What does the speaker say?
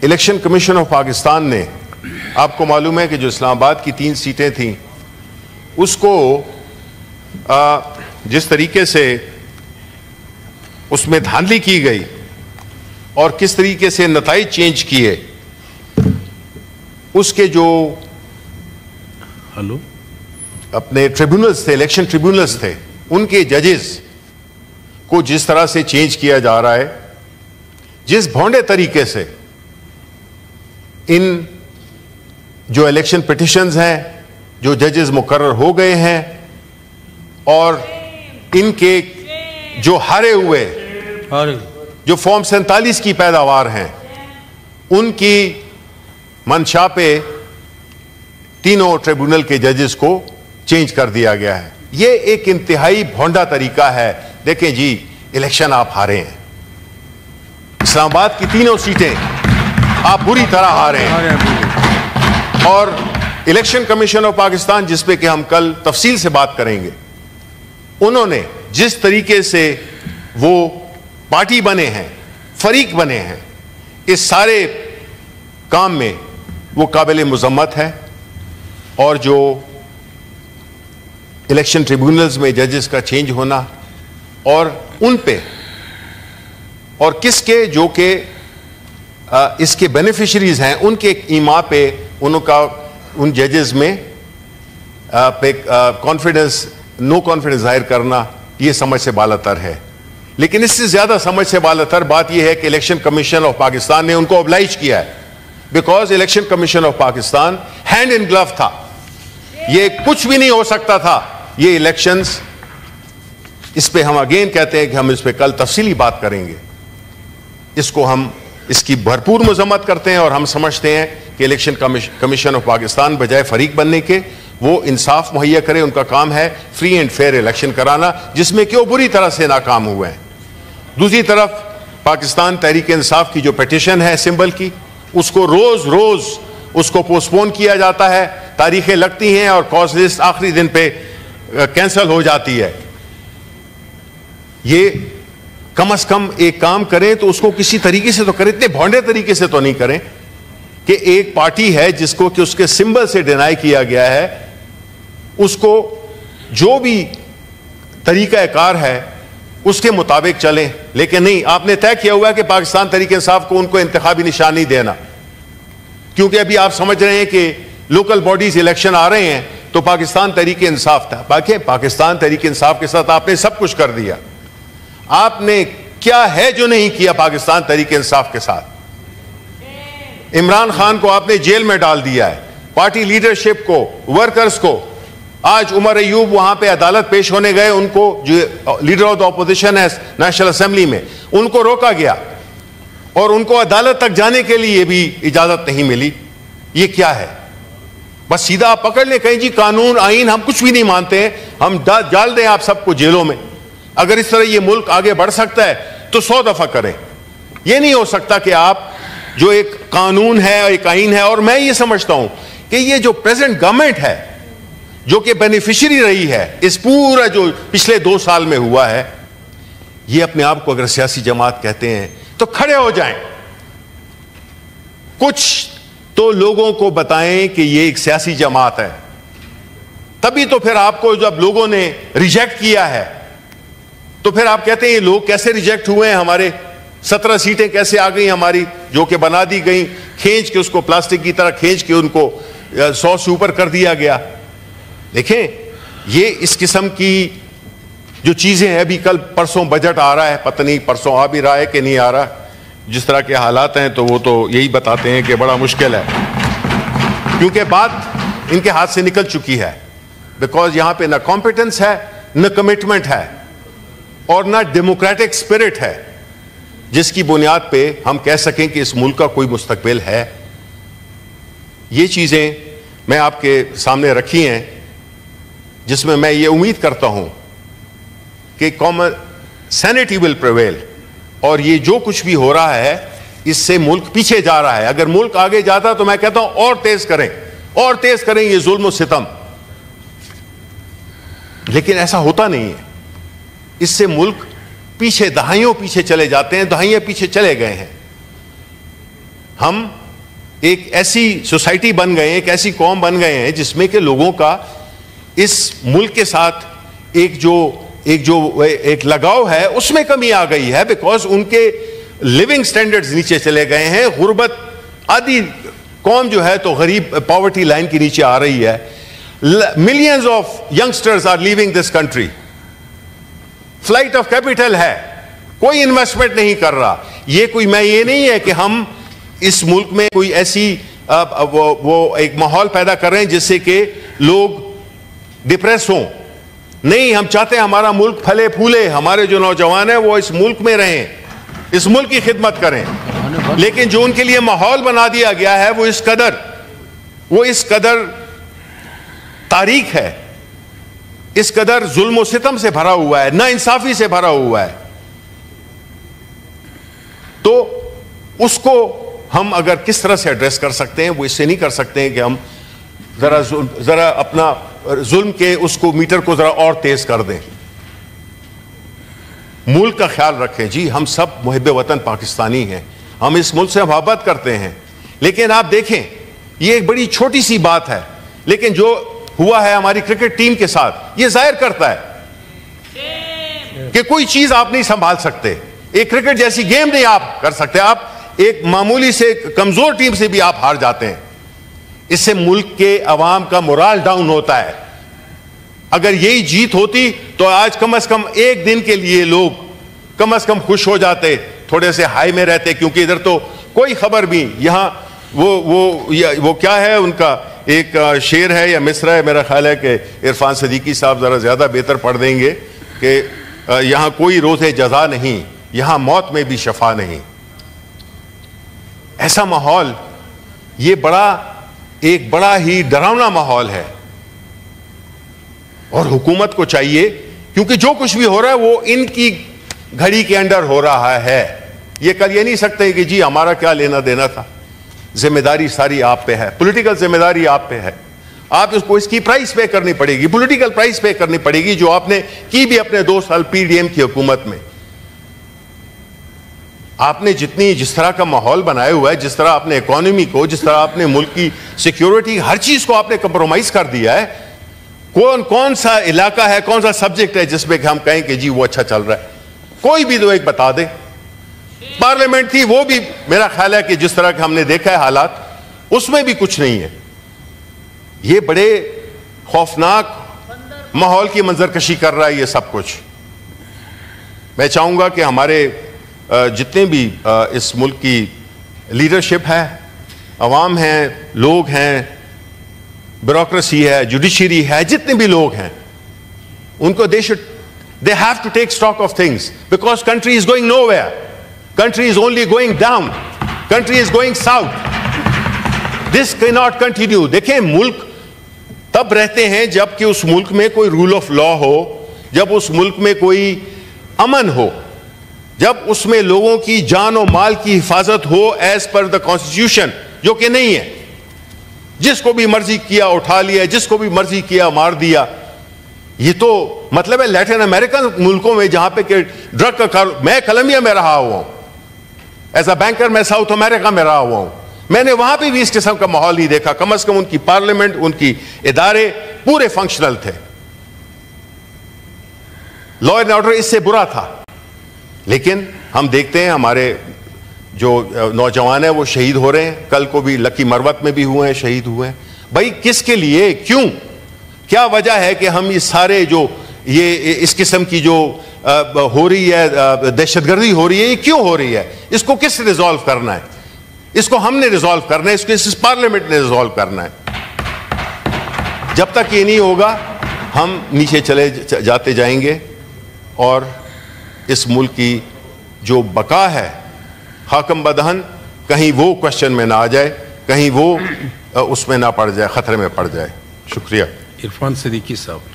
Election commission of Pakistan نے، آپ کو معلوم ہے کہ جو اسلام آباد کی 3 سیٹیں تھیں اس کو جس طریقے سے اس میں دھاندلی کی گئی اور کس طریقے سے نتائج چینج کیے، اس کے جو اپنے ٹریبیونلز تھے، الیکشن ٹریبیونلز تھے، ان کے ججز کو جس طرح سے چینج کیا جا رہا ہے، جس بھونڈے طریقے سے ان جو الیکشن پٹیشنز ہیں، جو ججز مقرر ہو گئے ہیں، اور ان کے جو ہارے ہوئے جو فارم 47 کی پیداوار ہیں، ان کی منشا پہ تینوں ٹریبیونل کے ججز کو چینج کر دیا گیا ہے۔ یہ ایک انتہائی بھونڈا طریقہ ہے۔ دیکھیں جی، الیکشن آپ ہارے ہیں، اسلام آباد کی 3 سیٹیں آپ بری طرح ہارے ہیں، اور الیکشن کمیشن آف پاکستان، جس پہ کہ ہم کل تفصیل سے بات کریں گے، انہوں نے جس طریقے سے وہ پارٹی بنے ہیں، فریق بنے ہیں، اس سارے کام میں وہ قابل مذمت ہے۔ اور جو الیکشن ٹریبیونلز میں ججز کا چینج ہونا، اور ان پہ اور کس کے جو کہ اس کے بینیفیشریز ہیں، ان کے ایما پہ ان ججز میں کانفیڈنس، نو کانفیڈنس ظاہر کرنا، یہ سمجھ سے بالاتر ہے۔ لیکن اس سے زیادہ سمجھ سے بالاتر بات یہ ہے کہ الیکشن کمیشن آف پاکستان نے ان کو oblige کیا ہے، because election commission of Pakistan hand in glove تھا، یہ کچھ بھی نہیں ہو سکتا تھا یہ الیکشنز۔ اس پہ ہم اگین کہتے ہیں کہ ہم اس پہ کل تفصیلی بات کریں گے۔ اس کو ہم اس کی بھرپور مذمت کرتے ہیں، اور ہم سمجھتے ہیں کہ الیکشن کمیشن آف پاکستان بجائے فریق بننے کے وہ انصاف مہیا کرے۔ ان کا کام ہے فری اینڈ فیئر الیکشن کرانا، جس میں کہ وہ بری طرح سے ناکام ہوئے ہیں۔ دوسری طرف پاکستان تحریک انصاف کی جو پیٹیشن ہے سمبل کی، اس کو روز روز اس کو پوسٹ پون کیا جاتا ہے، تاریخیں لگتی ہیں اور کاز لسٹ آخری دن پہ کینسل ہو جاتی ہے۔ یہ کم از کم ایک کام کریں تو اس کو کسی طریقے سے تو کریں، اتنے بھونڈے طریقے سے تو نہیں کریں کہ ایک پارٹی ہے جس کو کہ اس کے سمبل سے ڈینائی کیا گیا ہے، اس کو جو بھی طریقہ کار ہے اس کے مطابق چلیں۔ لیکن نہیں، آپ نے طے کیا ہوا ہے کہ پاکستان تحریک انصاف کو ان کو انتخابی نشان نہیں دینا، کیونکہ ابھی آپ سمجھ رہے ہیں کہ لوکل باڈیز الیکشن آ رہے ہیں تو پاکستان تحریک انصاف تھا۔ باقی پاکستان تحریک انصاف کے ساتھ آپ نے سب کچھ کر دیا۔ آپ نے کیا ہے جو نہیں کیا پاکستان تحریک انصاف کے ساتھ؟ عمران خان کو آپ نے جیل میں ڈال دیا ہے، پارٹی لیڈرشپ کو، ورکرز کو۔ آج عمر ایوب وہاں پہ عدالت پیش ہونے گئے، ان کو جو لیڈر آف دا اپوزیشن ہے نیشنل اسمبلی میں، ان کو روکا گیا اور ان کو عدالت تک جانے کے لیے بھی اجازت نہیں ملی۔ یہ کیا ہے؟ بس سیدھا آپ پکڑ لیں کہیں جی قانون آئین ہم کچھ بھی نہیں مانتے ہیں، ہم ڈال دیں آپ سب کو جیلوں میں۔ اگر اس طرح یہ ملک آگے بڑھ سکتا ہے تو 100 دفعہ کریں۔ یہ نہیں ہو سکتا کہ آپ جو ایک قانون ہے، ایک آئین ہے، اور میں یہ سمجھتا ہوں کہ یہ جو پریزنٹ گورنمنٹ ہے جو کہ بینیفیشری رہی ہے اس پورا جو پچھلے 2 سال میں ہوا ہے، یہ اپنے آپ کو اگر سیاسی جماعت کہتے ہیں تو کھڑے ہو جائیں، کچھ تو لوگوں کو بتائیں کہ یہ ایک سیاسی جماعت ہے۔ تبھی تو پھر آپ کو جب لوگوں نے ریجیکٹ کیا ہے تو پھر آپ کہتے ہیں یہ لوگ کیسے ریجیکٹ ہوئے ہیں، ہمارے 17 سیٹیں کیسے آ گئی ہماری جو کہ بنا دی گئی، کھینچ کے اس کو پلاسٹک کی طرح کھینچ کے ان کو 100 سے اوپر کر دیا گیا۔ دیکھیں یہ اس قسم کی جو چیزیں ہیں، ابھی کل پرسوں بجٹ آ رہا ہے، پتہ نہیں پرسوں آ بھی رہا ہے کہ نہیں آ رہا، جس طرح کے حالات ہیں تو وہ تو یہی بتاتے ہیں کہ بڑا مشکل ہے، کیونکہ بات ان کے ہاتھ سے نکل چکی ہے، بیکاز یہاں پہ نہ کمپیٹنس ہے، نہ کمٹمنٹ ہے، اور نہ ڈیموکریٹک اسپرٹ ہے جس کی بنیاد پہ ہم کہہ سکیں کہ اس ملک کا کوئی مستقبل ہے۔ یہ چیزیں میں آپ کے سامنے رکھی ہیں، جس میں یہ امید کرتا ہوں کہ کامن سینٹی ول پریویل، اور یہ جو کچھ بھی ہو رہا ہے اس سے ملک پیچھے جا رہا ہے۔ اگر ملک آگے جاتا تو میں کہتا ہوں اور تیز کریں یہ ظلم و ستم، لیکن ایسا ہوتا نہیں ہے۔ اس سے ملک پیچھے، دہائیوں پیچھے چلے جاتے ہیں، دہائیاں پیچھے چلے گئے ہیں۔ ہم ایک ایسی سوسائٹی بن گئے ہیں, ایک ایسی قوم بن گئے ہیں جس میں کہ لوگوں کا اس ملک کے ساتھ ایک لگاؤ ہے, اس میں کمی آ گئی ہے, بیکاز ان کے لیونگ سٹینڈرڈز نیچے چلے گئے ہیں. غربت, آدھی قوم جو ہے تو غریب پاورٹی لائن کے نیچے آ رہی ہے. Millions of youngsters are living this country. Flight of capital ہے, کوئی انویسٹمنٹ نہیں کر رہا. یہ کوئی, میں یہ نہیں ہے کہ ہم اس ملک میں کوئی ایسی وہ ایک ماحول پیدا کر رہے ہیں جس سے کہ لوگ ڈپریس ہوں. نہیں, ہم چاہتے ہیں ہمارا ملک پھلے پھولے, ہمارے جو نوجوان ہیں وہ اس ملک میں رہیں, اس ملک کی خدمت کریں. لیکن جو ان کے لیے ماحول بنا دیا گیا ہے وہ اس قدر تاریک ہے, اس قدر ظلم و ستم سے بھرا ہوا ہے, نا انصافی سے بھرا ہوا ہے. تو اس کو ہم اگر کس طرح سے ایڈریس کر سکتے ہیں, وہ اس سے نہیں کر سکتے ہیں کہ ہم ذرا اپنا ظلم کے اس کو میٹر کو ذرا اور تیز کر دیں. ملک کا خیال رکھیں. جی, ہم سب محب وطن پاکستانی ہیں, ہم اس ملک سے محبت کرتے ہیں, لیکن آپ دیکھیں یہ ایک بڑی چھوٹی سی بات ہے, لیکن جو ہوا ہے ہماری کرکٹ ٹیم کے ساتھ یہ ظاہر کرتا ہے کہ کوئی چیز آپ نہیں سنبھال سکتے. ایک کرکٹ جیسی گیم نہیں آپ کر سکتے. آپ ایک معمولی سے کمزور ٹیم سے بھی آپ ہار جاتے ہیں. اس سے ملک کے عوام کا مورال ڈاؤن ہوتا ہے. اگر یہی جیت ہوتی تو آج کم از کم ایک دن کے لیے لوگ کم از کم خوش ہو جاتے, تھوڑے سے ہائی میں رہتے, کیونکہ ادھر تو کوئی خبر بھی. یہاں وہ کیا ہے, ان کا ایک شعر ہے یا مصرع ہے, میرا خیال ہے کہ عرفان صدیقی صاحب ذرا زیادہ بہتر پڑھ دیں گے, کہ یہاں کوئی روز جزا نہیں, یہاں موت میں بھی شفا نہیں. ایسا ماحول, یہ ایک بڑا ہی ڈراؤنا ماحول ہے. اور حکومت کو چاہیے, کیونکہ جو کچھ بھی ہو رہا ہے وہ ان کی گھڑی کے انڈر ہو رہا ہے. یہ کل یہ نہیں سکتے کہ جی ہمارا کیا لینا دینا تھا. ذمہ داری ساری آپ پہ ہے, پولیٹیکل ذمہ داری آپ پہ ہے. آپ اس کی پرائس پے کرنی پڑے گی, پولیٹیکل پرائس پے کرنی پڑے گی, جو آپ نے کی بھی اپنے 2 سال پی ڈی ایم کی حکومت میں. آپ نے جس طرح کا ماحول بنایا ہوا ہے, جس طرح آپ نے اکانومی کو, جس طرح آپ نے ملک کی سیکیورٹی, ہر چیز کو آپ نے کمپرومائز کر دیا ہے. کون سا علاقہ ہے, کون سا سبجیکٹ ہے جس میں کہ ہم کہیں کہ جی وہ اچھا چل رہا ہے؟ کوئی بھی ایک بتا دے. پارلیمنٹ تھی, وہ بھی میرا خیال ہے کہ جس طرح کہ ہم نے دیکھا ہے حالات, اس میں بھی کچھ نہیں ہے. یہ بڑے خوفناک ماحول کی منظرکشی کر رہا ہے یہ سب کچھ. میں چاہوں گا کہ ہمارے جتنے بھی اس ملک کی لیڈرشپ ہے, عوام ہیں, لوگ ہیں, بیوروکریسی ہے, جوڈیشری ہے, جتنے بھی لوگ ہیں, ان کو they have to take stock of things, because country is going nowhere. Country is only going down. Country is going south. This cannot continue. دیکھیں, ملک تب رہتے ہیں جب کہ اس ملک میں کوئی رول آف لا ہو, جب اس ملک میں کوئی امن ہو, جب اس میں لوگوں کی جان و مال کی حفاظت ہو ایز پر دا کانسٹیٹیوشن, جو کہ نہیں ہے. جس کو بھی مرضی کیا اٹھا لیا, جس کو بھی مرضی کیا مار دیا. یہ تو مطلب ہے لیٹن امریکن ملکوں میں جہاں پہ کہ ڈرگ کا میں کولمبیا میں رہا ہوا ہوں ایز اے بینکر, میں ساؤتھ امریکہ میں رہا ہوا ہوں, میں نے وہاں پہ بھی اس قسم کا ماحول نہیں دیکھا. کم از کم ان کی پارلیمنٹ, ان کی ادارے پورے فنکشنل تھے. لا اینڈ آرڈر اس سے برا تھا. لیکن ہم دیکھتے ہیں ہمارے جو نوجوان ہیں وہ شہید ہو رہے ہیں. کل کو بھی لکی مروت میں بھی ہوئے ہیں, شہید ہوئے ہیں. بھائی کس کے لیے, کیوں, کیا وجہ ہے کہ ہم اس سارے جو یہ اس قسم کی جو ہو رہی ہے دہشت گردی ہو رہی ہے, یہ کیوں ہو رہی ہے؟ اس کو کس ریزالو کرنا ہے؟ اس کو ہم نے ریزالو کرنا ہے, اس کو اس پارلیمنٹ نے ریزالو کرنا ہے. جب تک یہ نہیں ہوگا ہم نیچے چلے جاتے جائیں گے, اور اس ملک کی جو بقا ہے حاکم بدہن, کہیں وہ کوشچن میں نہ آ جائے, کہیں وہ اس میں نہ پڑ جائے, خطرے میں پڑ جائے. شکریہ. عرفان صدیقی صاحب.